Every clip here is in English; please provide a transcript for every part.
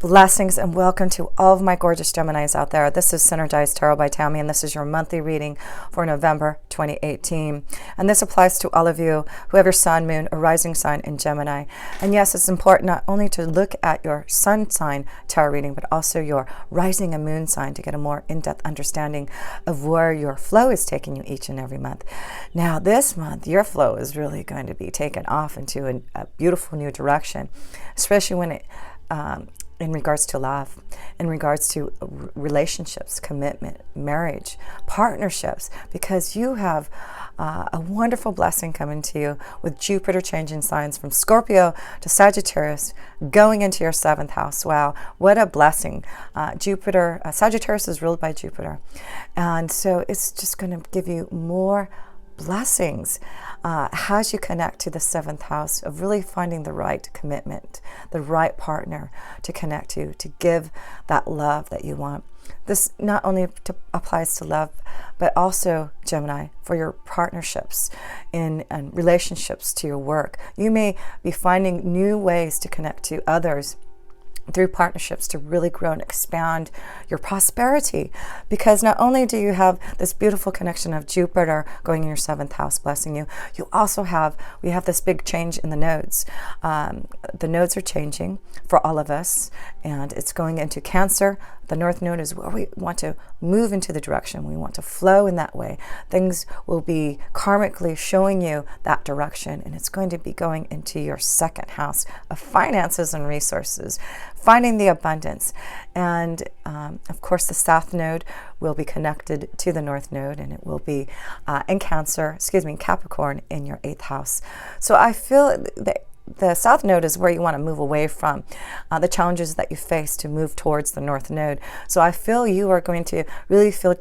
Blessings and welcome to all of my gorgeous Geminis out there. This is Synergized Tarot by Tammy, and this is your monthly reading for November 2018. And this applies to all of you who have your sun, moon, or rising sign in Gemini. And yes, it's important not only to look at your sun sign tarot reading, but also your rising and moon sign to get a more in-depth understanding of where your flow is taking you each and every month. Now, this month, your flow is really going to be taken off into a beautiful new direction, especially when it in regards to love, in regards to relationships, commitment, marriage, partnerships, because you have a wonderful blessing coming to you with Jupiter changing signs from Scorpio to Sagittarius, going into your 7th house. Wow, what a blessing. Sagittarius is ruled by Jupiter. And so it's just going to give you more blessings as you connect to the 7th house of really finding the right commitment, the right partner to connect to give that love that you want. This not only applies to love, but also, Gemini, for your partnerships and relationships to your work. You may be finding new ways to connect to others through partnerships to really grow and expand your prosperity, because not only do you have this beautiful connection of Jupiter going in your 7th house blessing you, you also we have this big change in the nodes. The nodes are changing for all of us, and it's going into Cancer. The North Node is where we want to move into the direction. We want to flow in that way. Things will be karmically showing you that direction, and it's going to be going into your 2nd house of finances and resources, finding the abundance. And of course, the South Node will be connected to the North Node, and it will be in Capricorn in your 8th house. So I feel that the South Node is where you want to move away from the challenges that you face to move towards the North Node. So I feel you are going to really feel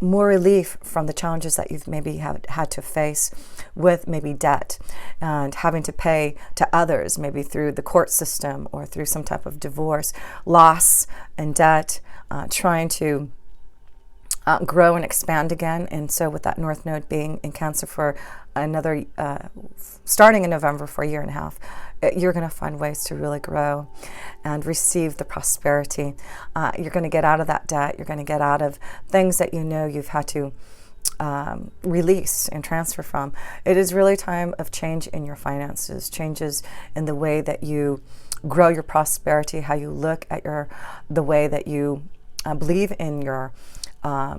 more relief from the challenges that you've maybe had to face with maybe debt and having to pay to others, maybe through the court system or through some type of divorce, loss and debt, trying to grow and expand again. And so with that North Node being in Cancer for another, starting in November for a year and a half, you're going to find ways to really grow and receive the prosperity. You're going to get out of that debt. You're going to get out of things that you know you've had to release and transfer from. It is really time of change in your finances, changes in the way that you grow your prosperity, how you look at the way that you believe in your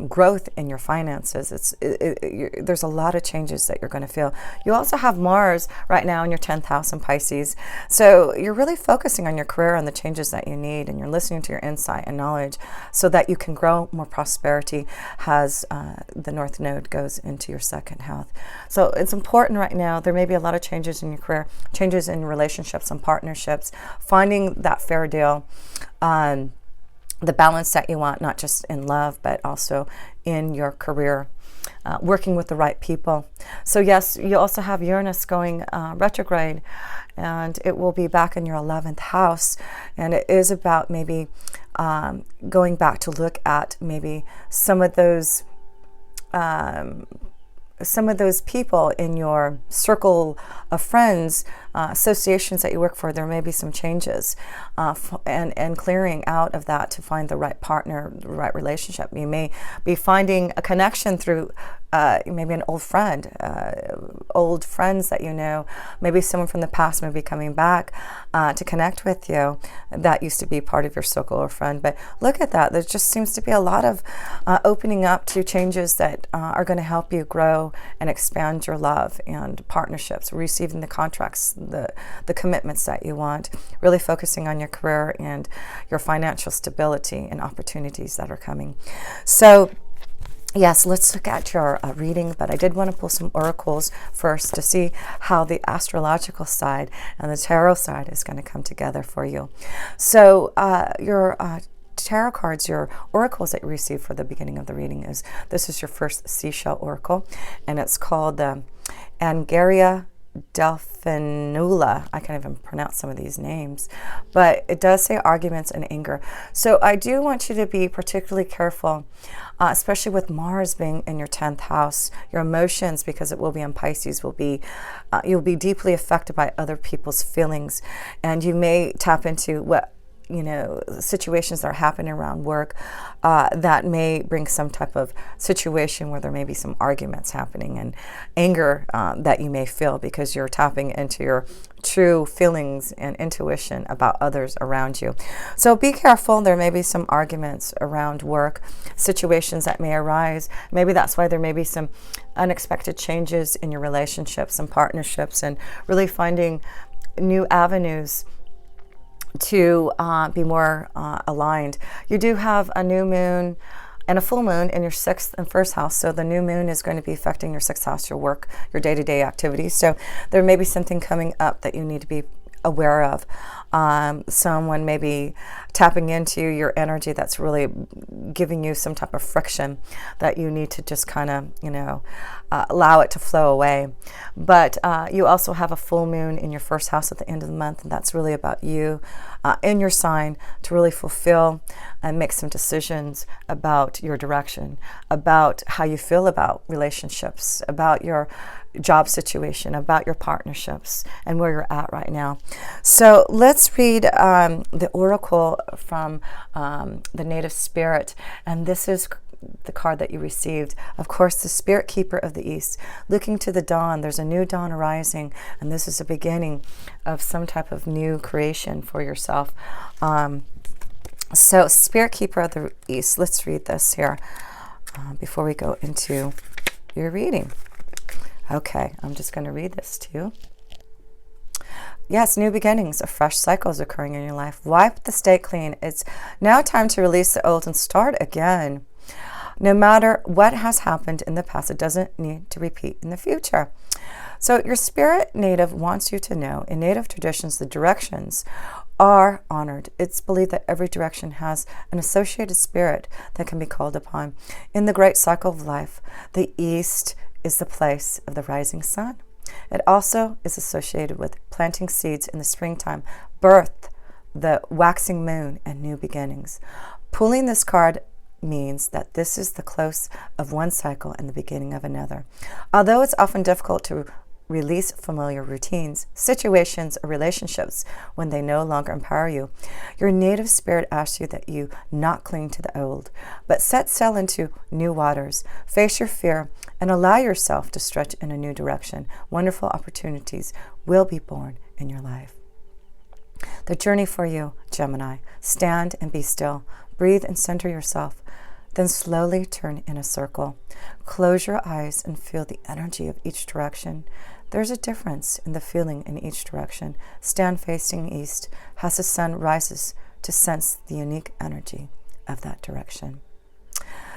growth in your finances. There's a lot of changes that you're going to feel. You also have Mars right now in your 10th house in Pisces. So you're really focusing on your career and the changes that you need, and you're listening to your insight and knowledge so that you can grow more prosperity as the North Node goes into your 2nd house. So it's important right now. There may be a lot of changes in your career, changes in relationships and partnerships, finding that fair deal, the balance that you want, not just in love, but also in your career, working with the right people. So yes, you also have Uranus going retrograde, and it will be back in your 11th house. And it is about maybe going back to look at maybe some of those people in your circle of friends, associations that you work for. There may be some changes and clearing out of that to find the right partner, the right relationship. You may be finding a connection through maybe an old friend, old friends that you know, maybe someone from the past may be coming back to connect with you that used to be part of your circle or friend. But look at that. There just seems to be a lot of opening up to changes that are going to help you grow and expand your love and partnerships, receiving the contracts, the commitments that you want, really focusing on your career and your financial stability and opportunities that are coming. So yes, let's look at your reading, but I did want to pull some oracles first to see how the astrological side and the tarot side is going to come together for you. So your tarot cards, your oracles that you receive for the beginning of the reading this is your first seashell oracle, and it's called Angaria Delphinula. I can't even pronounce some of these names, but it does say arguments and anger. So I do want you to be particularly careful, especially with Mars being in your 10th house. Your emotions, because it will be in Pisces, you'll be deeply affected by other people's feelings, and you may tap into what situations that are happening around work that may bring some type of situation where there may be some arguments happening and anger that you may feel because you're tapping into your true feelings and intuition about others around you. So be careful. There may be some arguments around work, situations that may arise. Maybe that's why there may be some unexpected changes in your relationships and partnerships, and really finding new avenues to be more aligned. You do have a new moon and a full moon in your 6th and 1st house. So the new moon is going to be affecting your 6th house, your work, your day-to-day activities. So there may be something coming up that you need to be aware of. Someone may be tapping into your energy that's really giving you some type of friction that you need to just kind of, allow it to flow away. But you also have a full moon in your 1st house at the end of the month, and that's really about you in your sign to really fulfill and make some decisions about your direction, about how you feel about relationships, about your job situation, about your partnerships, and where you're at right now. So let's read the oracle from the native spirit, and this is the card that you received. Of course, the spirit keeper of the east, looking to the dawn. There's a new dawn arising, and this is a beginning of some type of new creation for yourself. So spirit keeper of the east, let's read this here before we go into your reading. Okay, I'm just going to read this to you. Yes, new beginnings, a fresh cycle is occurring in your life. Wipe the slate clean. It's now time to release the old and start again. No matter what has happened in the past, it doesn't need to repeat in the future. So your spirit native wants you to know, in native traditions, the directions are honored. It's believed that every direction has an associated spirit that can be called upon. In the great cycle of life, the east is the place of the rising sun. It also is associated with planting seeds in the springtime, birth, the waxing moon, and new beginnings. Pulling this card means that this is the close of one cycle and the beginning of another. Although it's often difficult to release familiar routines, situations, or relationships when they no longer empower you, your native spirit asks you that you not cling to the old, but set sail into new waters, face your fear, and allow yourself to stretch in a new direction. Wonderful opportunities will be born in your life. The journey for you, Gemini. Stand and be still. Breathe and center yourself. Then slowly turn in a circle. Close your eyes and feel the energy of each direction. There's a difference in the feeling in each direction. Stand facing east as the sun rises to sense the unique energy of that direction.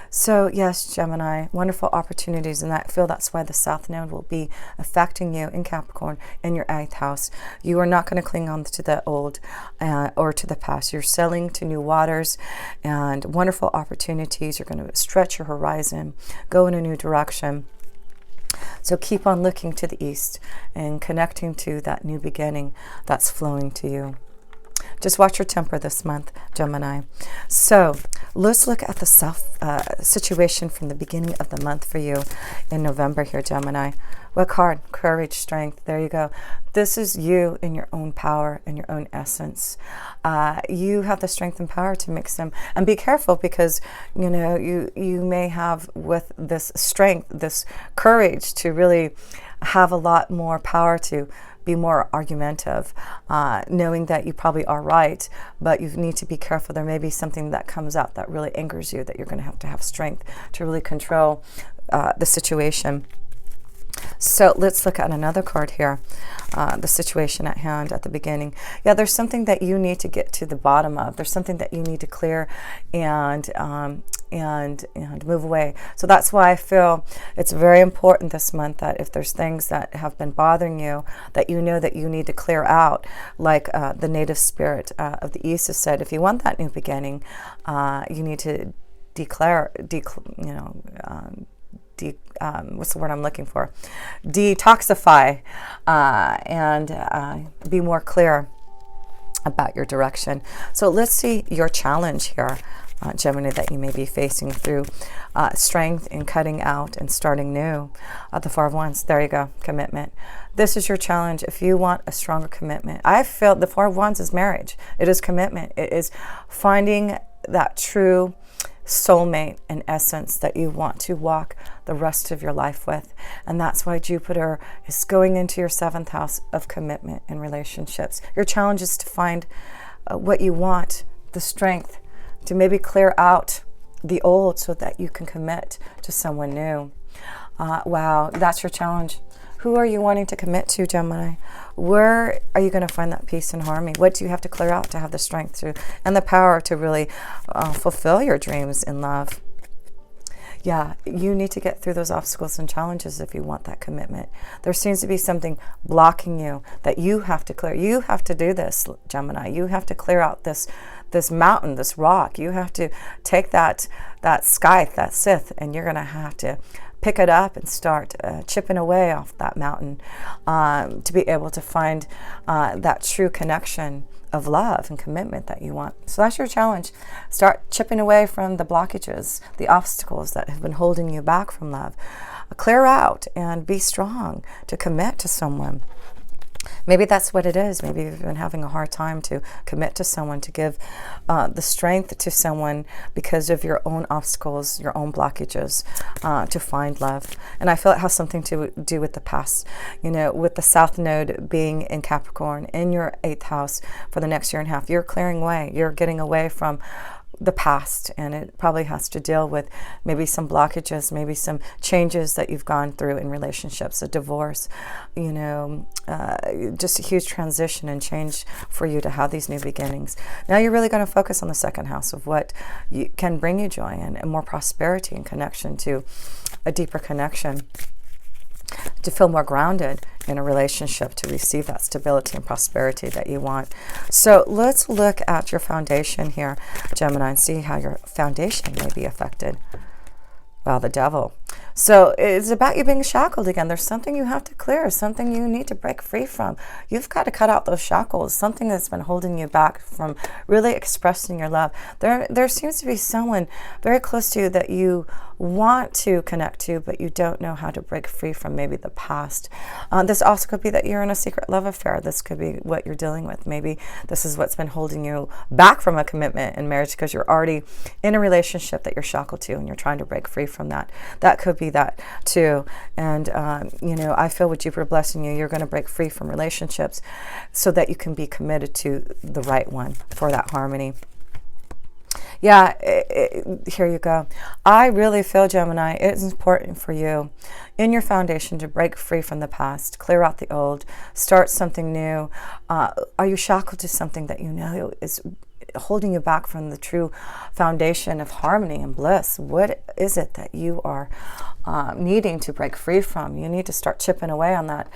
So yes, Gemini, wonderful opportunities, and I feel that's why the South Node will be affecting you in Capricorn in your 8th house. You are not going to cling on to the old or to the past. You're sailing to new waters and wonderful opportunities. You're going to stretch your horizon, go in a new direction. So keep on looking to the east and connecting to that new beginning that's flowing to you. Just watch your temper this month, Gemini. So let's look at the situation from the beginning of the month for you in November here, Gemini. What card? Courage, strength. There you go. This is you in your own power and your own essence. You have the strength and power to mix them. And be careful because, you may have with this strength, this courage to really have a lot more power to be more argumentative, knowing that you probably are right, but you need to be careful. There may be something that comes up that really angers you that you're going to have strength to really control the situation. So let's look at another card here, the situation at hand at the beginning. Yeah, there's something that you need to get to the bottom of. There's something that you need to clear and move away. So that's why I feel it's very important this month that if there's things that have been bothering you, that you know that you need to clear out, like the native spirit of the East has said, if you want that new beginning, you need to what's the word I'm looking for? Detoxify and be more clear about your direction. So let's see your challenge here Gemini, that you may be facing through strength in cutting out and starting new. The Four of Wands, there you go, commitment. This is your challenge if you want a stronger commitment. I feel the Four of Wands is marriage. It is commitment. It is finding that true soulmate in essence that you want to walk the rest of your life with. And that's why Jupiter is going into your 7th house of commitment in relationships. Your challenge is to find what you want, the strength to maybe clear out the old so that you can commit to someone new. Wow, that's your challenge. Who are you wanting to commit to, Gemini? Where are you going to find that peace and harmony? What do you have to clear out to have the strength to and the power to really fulfill your dreams in love? Yeah, you need to get through those obstacles and challenges if you want that commitment. There seems to be something blocking you that you have to clear. You have to do this, Gemini. You have to clear out this mountain, this rock. You have to take that scythe, that scythe, and you're going to have to pick it up and start chipping away off that mountain to be able to find that true connection of love and commitment that you want. So that's your challenge. Start chipping away from the blockages, the obstacles that have been holding you back from love. Clear out and be strong to commit to someone. Maybe that's what it is. Maybe you've been having a hard time to commit to someone, to give the strength to someone because of your own obstacles, your own blockages to find love. And I feel it has something to do with the past. You know, with the South Node being in Capricorn in your 8th house for the next year and a half, you're clearing away. You're getting away from the past, and it probably has to deal with maybe some blockages, maybe some changes that you've gone through in relationships, a divorce, you know, just a huge transition and change for you to have these new beginnings. Now you're really going to focus on the 2nd house of what can bring you joy and more prosperity and connection to a deeper connection, to feel more grounded in a relationship, to receive that stability and prosperity that you want. So let's look at your foundation here, Gemini, and see how your foundation may be affected. Well, the Devil. So it's about you being shackled again. There's something you have to clear, something you need to break free from. You've got to cut out those shackles, something that's been holding you back from really expressing your love. There seems to be someone very close to you that you want to connect to, but you don't know how to break free from maybe the past. This also could be that you're in a secret love affair. This could be what you're dealing with. Maybe this is what's been holding you back from a commitment in marriage because you're already in a relationship that you're shackled to and you're trying to break free from that. That could be that too. And, you know, I feel with Jupiter blessing you, you're going to break free from relationships so that you can be committed to the right one for that harmony. Yeah, here you go. I really feel, Gemini, it's important for you in your foundation to break free from the past, clear out the old, start something new. Are you shackled to something that you know is holding you back from the true foundation of harmony and bliss? What is it that you are needing to break free from? You need to start chipping away on that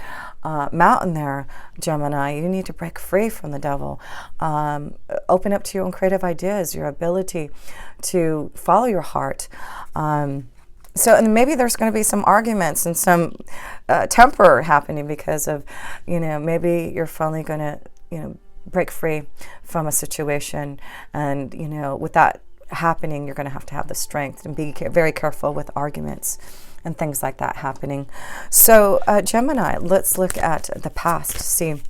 mountain there, Gemini. You need to break free from the Devil. Open up to your own creative ideas, your ability to follow your heart. So, and maybe there's going to be some arguments and some temper happening because of, you know, maybe you're finally going to, you know, break free from a situation, and you know, with that happening, you're going to have the strength and be very careful with arguments and things like that happening. So Gemini, let's look at the past to see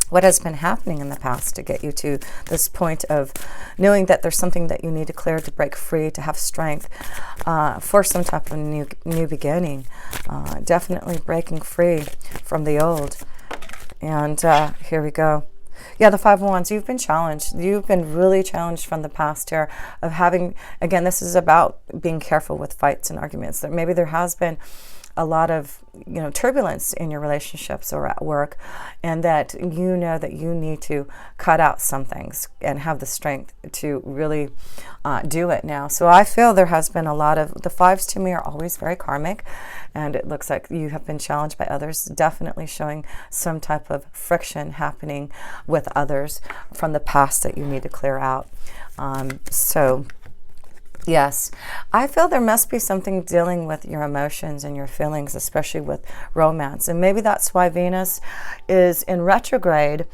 what has been happening in the past to get you to this point of knowing that there's something that you need to clear, to break free, to have strength for some type of new beginning. Definitely breaking free from the old. And here we go. Yeah, the Five of Wands, you've been challenged. You've been really challenged from the past here of having, again, this is about being careful with fights and arguments. That maybe there has been a lot of, you know, turbulence in your relationships or at work, and that you know that you need to cut out some things and have the strength to really do it now. So I feel there has been a lot of, the fives to me are always very karmic, and it looks like you have been challenged by others, definitely showing some type of friction happening with others from the past that you need to clear out. Yes, I feel there must be something dealing with your emotions and your feelings, especially with romance. And maybe that's why Venus is in retrograde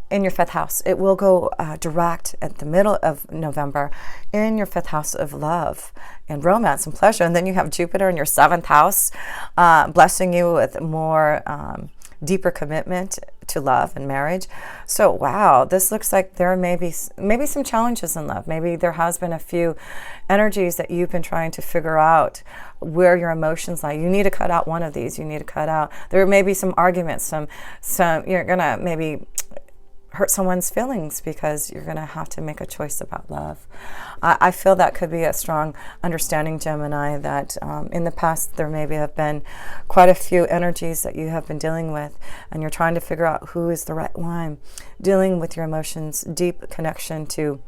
in your 5th house. It will go direct at the middle of November in your 5th house of love and romance and pleasure. And then you have Jupiter in your 7th house, blessing you with more deeper commitment to love and marriage. So wow, this looks like there may be some challenges in love. Maybe there has been a few energies that you've been trying to figure out where your emotions lie. You need to cut out one of these. You need to cut out. There may be some arguments. Some you're gonna maybe hurt someone's feelings because you're going to have to make a choice about love. I feel that could be a strong understanding, Gemini, that in the past there maybe have been quite a few energies that you have been dealing with, and you're trying to figure out who is the right one. Dealing with your emotions, deep connection to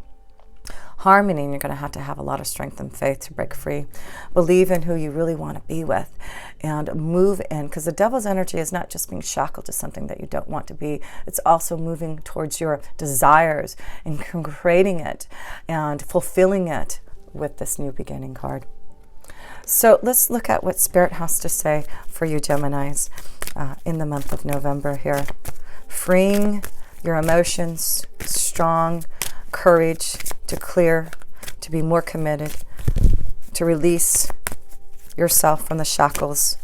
harmony, and you're going to have a lot of strength and faith to break free. Believe in who you really want to be with and move in, because the devil's energy is not just being shackled to something that you don't want to be. It's also moving towards your desires and creating it and fulfilling it with this new beginning card. So let's look at what Spirit has to say for you, Geminis, in the month of November here. Freeing your emotions, strong courage to clear, to be more committed, to release yourself from the shackles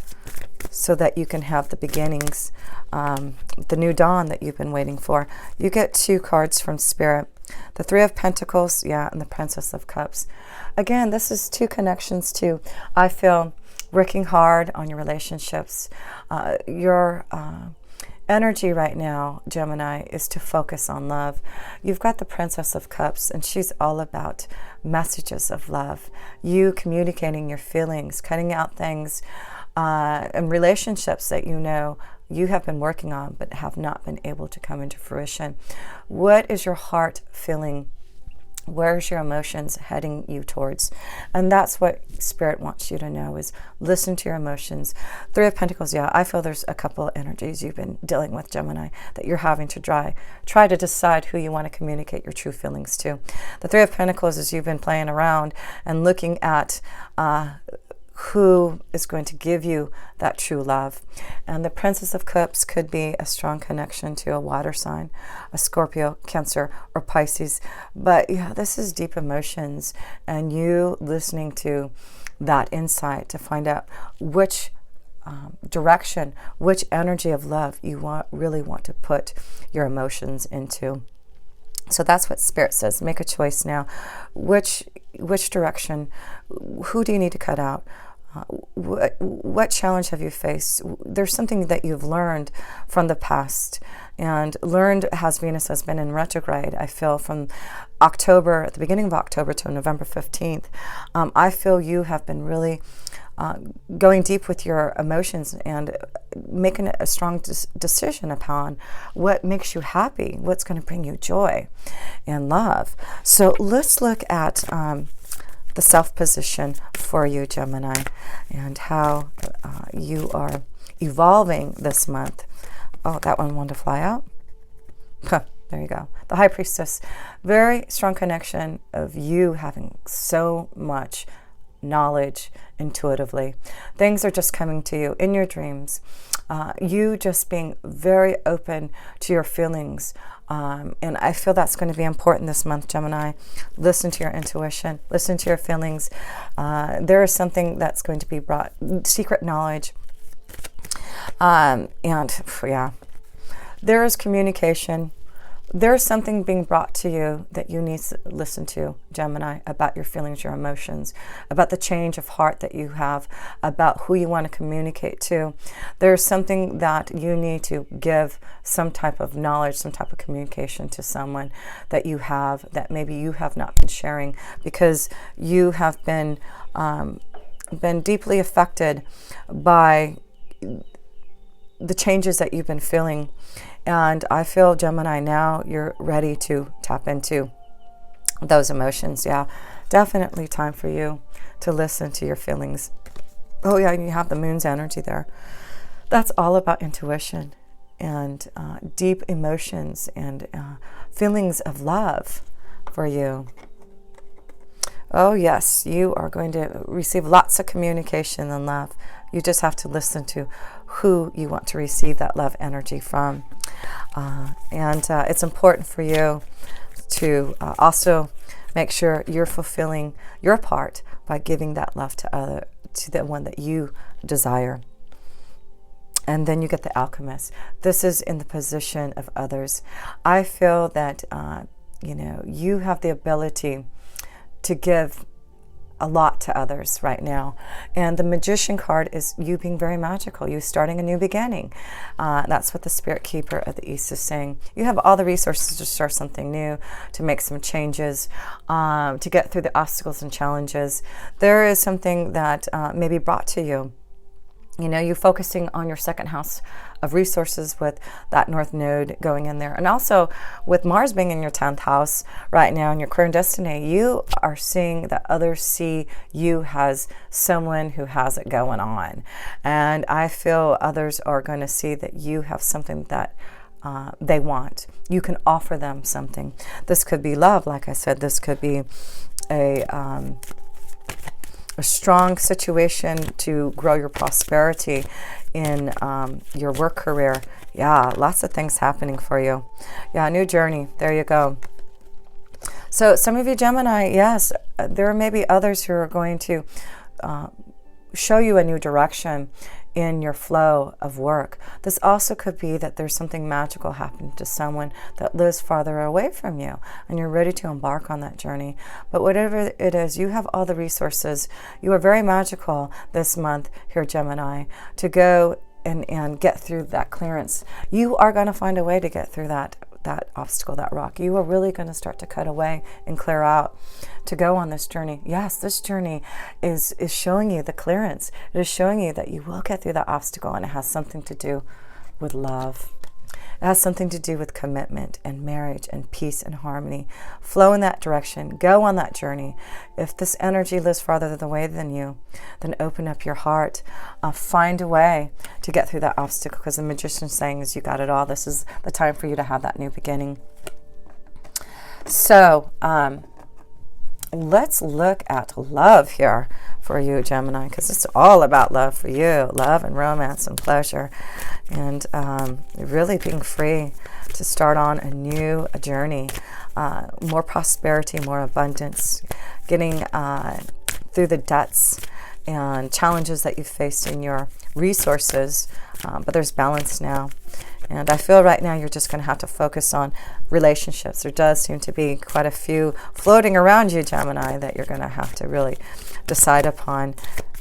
so that you can have the beginnings, the new dawn that you've been waiting for. You get 2 cards from Spirit. The 3 of Pentacles, and the Princess of Cups. Again, this is 2 connections to, I feel, working hard on your relationships. Your energy right now, Gemini, is to focus on love. You've got the Princess of Cups, and she's all about messages of love. You communicating your feelings, cutting out things and relationships that you have been working on but have not been able to come into fruition. What is your heart feeling? Where's your emotions heading you towards? And that's what Spirit wants you to know, is listen to your emotions. 3 of Pentacles, I feel there's a couple of energies you've been dealing with, Gemini, that you're having to try to decide who you want to communicate your true feelings to. The 3 of Pentacles is you've been playing around and looking at who is going to give you that true love. And the Princess of Cups could be a strong connection to a water sign, a Scorpio, Cancer, or Pisces. But this is deep emotions, and you listening to that insight to find out which direction, which energy of love you really want to put your emotions into. So that's what Spirit says. Make a choice now. Which direction? Who do you need to cut out? What challenge have you faced? There's something that you've learned from the past, and learned as Venus has been in retrograde. I feel from October, at the beginning of October to November 15th, I feel you have been really going deep with your emotions and making a strong decision upon what makes you happy, what's going to bring you joy and love. So let's look at the self position for you, Gemini, and how you are evolving this month. Oh, that one wanted to fly out. There you go. The High Priestess. Very strong connection of you having so much knowledge intuitively. Things are just coming to you in your dreams. You just being very open to your feelings. And I feel that's going to be important this month, Gemini. Listen to your intuition. Listen to your feelings. There is something that's going to be brought, secret knowledge. There is communication. There's something being brought to you that you need to listen to, Gemini, about your feelings, your emotions, about the change of heart that you have, about who you want to communicate to. There's something that you need to give some type of knowledge, some type of communication to someone that you have, that maybe you have not been sharing, because you have been deeply affected by the changes that you've been feeling. And I feel, Gemini, now you're ready to tap into those emotions. Definitely time for you to listen to your feelings. Oh yeah, and you have the moon's energy there. That's all about intuition and deep emotions and feelings of love for you. Oh yes, you are going to receive lots of communication and love. You just have to listen to who you want to receive that love energy from. And it's important for you to also make sure you're fulfilling your part by giving that love to the one that you desire. And then you get the alchemist. This is in the position of others. I feel that you have the ability to give a lot to others right now. And the magician card is you being very magical, you starting a new beginning. That's what the spirit keeper of the East is saying. You have all the resources to start something new, to make some changes, to get through the obstacles and challenges. There is something that may be brought to you. You focusing on your second house of resources with that North Node going in there. And also with Mars being in your 10th house right now in your career and destiny, you are seeing that others see you as someone who has it going on. And I feel others are going to see that you have something that they want. You can offer them something. This could be love, like I said. This could be a strong situation to grow your prosperity in your work career. Yeah, lots of things happening for you. Yeah, new journey. There you go. So some of you Gemini, yes, there may be others who are going to show you a new direction in your flow of work. This also could be that there's something magical happening to someone that lives farther away from you and you're ready to embark on that journey. But whatever it is, you have all the resources. You are very magical this month here, Gemini, to go and get through that clearance. You are going to find a way to get through that obstacle, that rock. You are really going to start to cut away and clear out to go on this journey. Yes, this journey is showing you the clearance. It is showing you that you will get through that obstacle, and it has something to do with love. It has something to do with commitment and marriage and peace and harmony. Flow in that direction. Go on that journey. If this energy lives farther away than you, then open up your heart. Find a way to get through that obstacle, because the magician's saying is you got it all. This is the time for you to have that new beginning. So let's look at love here for you, Gemini, because it's all about love for you. Love and romance and pleasure, and really being free to start on a new journey. More prosperity, more abundance, getting through the debts and challenges that you've faced in your resources, but there's balance now. And I feel right now you're just going to have to focus on relationships. There does seem to be quite a few floating around you, Gemini, that you're going to have to really decide upon.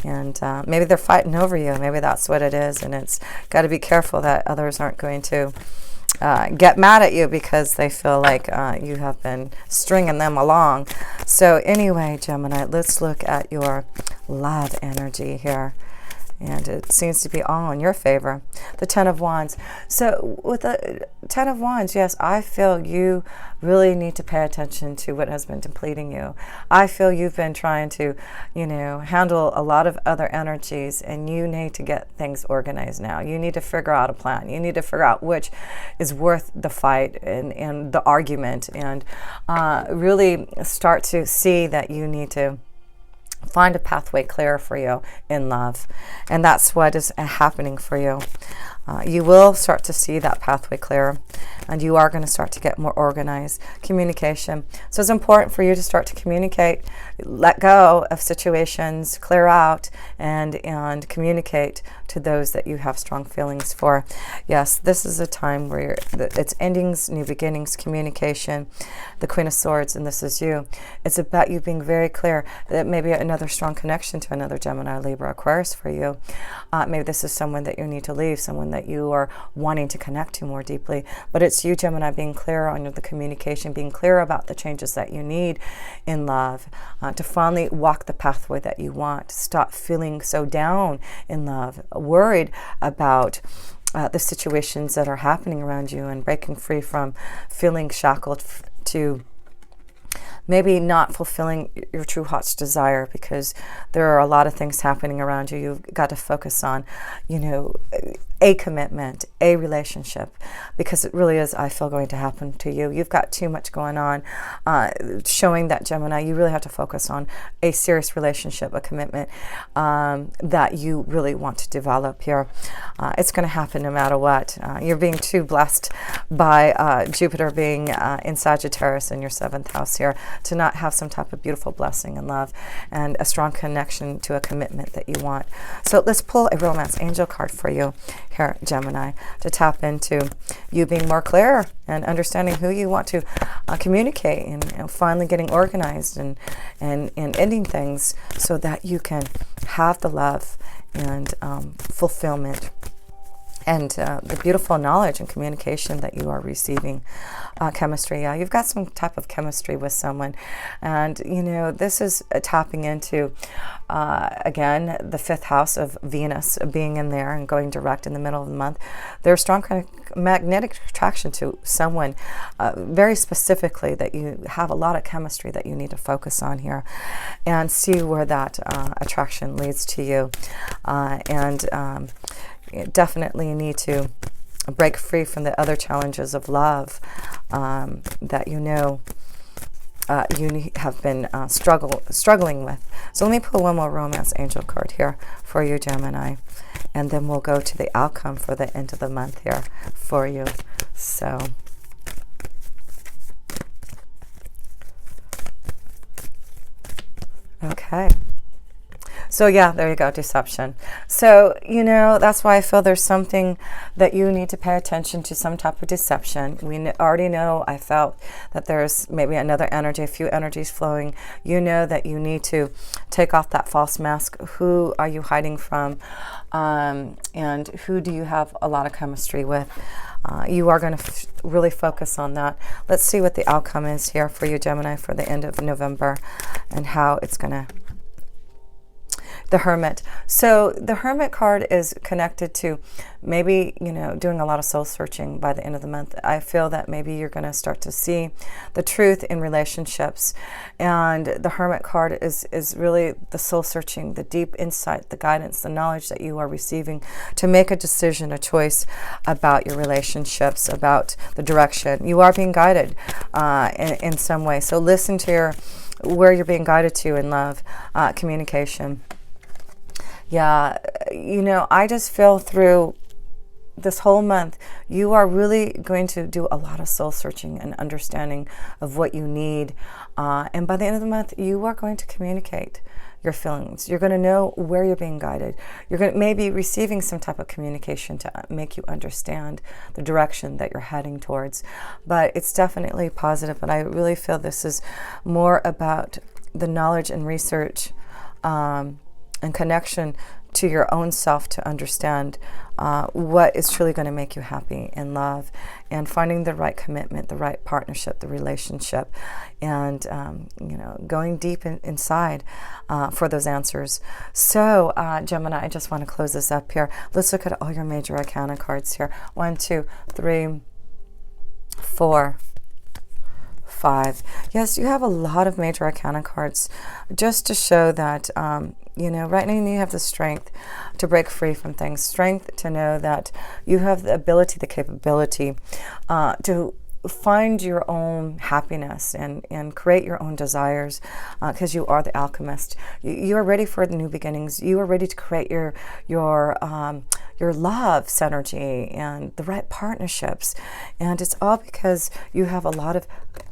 And maybe they're fighting over you. Maybe that's what it is. And it's got to be careful that others aren't going to get mad at you because they feel like you have been stringing them along. So anyway, Gemini, let's look at your love energy here. And it seems to be all in your favor. The Ten of Wands. So with the Ten of Wands, yes, I feel you really need to pay attention to what has been depleting you. I feel you've been trying to, handle a lot of other energies, and you need to get things organized now. You need to figure out a plan. You need to figure out which is worth the fight and the argument, and really start to see that you need to find a pathway clear for you in love. And that's what is happening for you. You will start to see that pathway clearer, and you are going to start to get more organized. Communication. So it's important for you to start to communicate, let go of situations, clear out, and communicate to those that you have strong feelings for. Yes, this is a time where it's endings, new beginnings, communication, the Queen of Swords, and this is you. It's about you being very clear. That maybe another strong connection to another Gemini, Libra, Aquarius for you. Maybe this is someone that you need to leave, someone that you are wanting to connect to more deeply. But it's you, Gemini, being clear on the communication, being clear about the changes that you need in love, to finally walk the pathway that you want. Stop feeling so down in love, worried about the situations that are happening around you, and breaking free from feeling shackled to maybe not fulfilling your true heart's desire, because there are a lot of things happening around you. You've got to focus on, a commitment, a relationship, because it really is, I feel, going to happen to you. You've got too much going on, showing that, Gemini, you really have to focus on a serious relationship, a commitment that you really want to develop here. It's going to happen no matter what. You're being too blessed by Jupiter being in Sagittarius in your 7th house here to not have some type of beautiful blessing and love and a strong connection to a commitment that you want. So let's pull a romance angel card for you here, Gemini, to tap into you being more clear and understanding who you want to communicate, and finally getting organized and ending things so that you can have the love and fulfillment and the beautiful knowledge and communication that you are receiving. Chemistry, yeah, you've got some type of chemistry with someone, and this is tapping into again the 5th house of Venus being in there and going direct in the middle of the month. There's strong kind of magnetic attraction to someone very specifically, that you have a lot of chemistry that you need to focus on here and see where that attraction leads to you, and definitely you need to break free from the other challenges of love that you have been struggling with. So let me pull one more romance angel card here for you, Gemini, and then we'll go to the outcome for the end of the month here for you. So okay. So yeah, there you go, deception. So, that's why I feel there's something that you need to pay attention to, some type of deception. We already know, I felt that there's maybe another energy, a few energies flowing. You know that you need to take off that false mask. Who are you hiding from? And who do you have a lot of chemistry with? You are going to really focus on that. Let's see what the outcome is here for you, Gemini, for the end of November, and how it's going to... The Hermit. So the Hermit card is connected to maybe, doing a lot of soul searching by the end of the month. I feel that maybe you're going to start to see the truth in relationships. And the Hermit card is really the soul searching, the deep insight, the guidance, the knowledge that you are receiving to make a decision, a choice about your relationships, about the direction. You are being guided in some way. So listen to where you're being guided to in love, communication. Yeah, I just feel through this whole month, you are really going to do a lot of soul searching and understanding of what you need. And by the end of the month, you are going to communicate your feelings. You're going to know where you're being guided. You're going to maybe receiving some type of communication to make you understand the direction that you're heading towards. But it's definitely positive. And I really feel this is more about the knowledge and research and connection to your own self to understand what is truly going to make you happy in love, and finding the right commitment, the right partnership, the relationship, and going deep inside for those answers. So Gemini, I just want to close this up here. Let's look at all your major arcana cards here. 1, 2, 3, 4, 5. Yes, you have a lot of major arcana cards, just to show that right now you have the strength to break free from things, strength to know that you have the ability, the capability to find your own happiness and create your own desires, because you are the alchemist. You are ready for the new beginnings. You are ready to create your love synergy and the right partnerships. And it's all because you have a lot of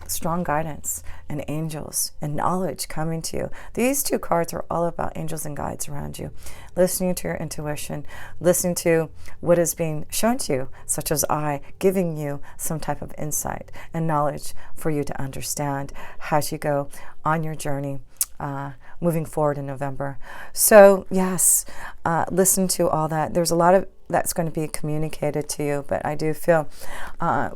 strong guidance and angels and knowledge coming to you. These two cards are all about angels and guides around you, listening to your intuition, listening to what is being shown to you, such as I giving you some type of insight and knowledge for you to understand as you go on your journey moving forward in November. So yes, listen to all that. There's a lot of that's going to be communicated to you, but I do feel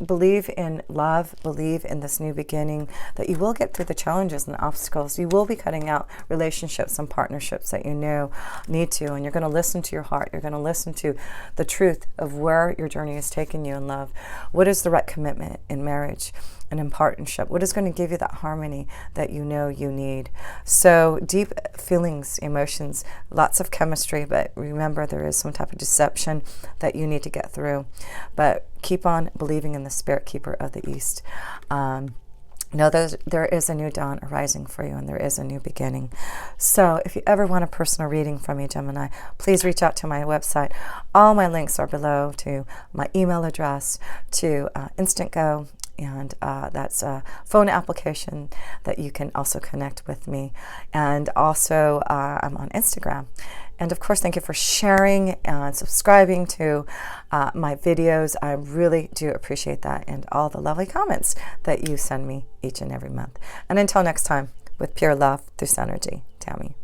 believe in love, believe in this new beginning, that you will get through the challenges and the obstacles. You will be cutting out relationships and partnerships that you know need to, and you're going to listen to your heart. You're going to listen to the truth of where your journey is taking you in love. What is the right commitment in marriage? and in partnership? What is going to give you that harmony that you know you need? So deep feelings, emotions, lots of chemistry, but remember there is some type of deception that you need to get through. But keep on believing in the Spirit Keeper of the East. Know there is a new dawn arising for you, and there is a new beginning. So if you ever want a personal reading from me, Gemini, please reach out to my website. All my links are below, to my email address, to Instant Go, and that's a phone application that you can also connect with me. And also I'm on Instagram. And of course, thank you for sharing and subscribing to my videos. I really do appreciate that, and all the lovely comments that you send me each and every month. And until next time, with pure love through Synergy, Tammy.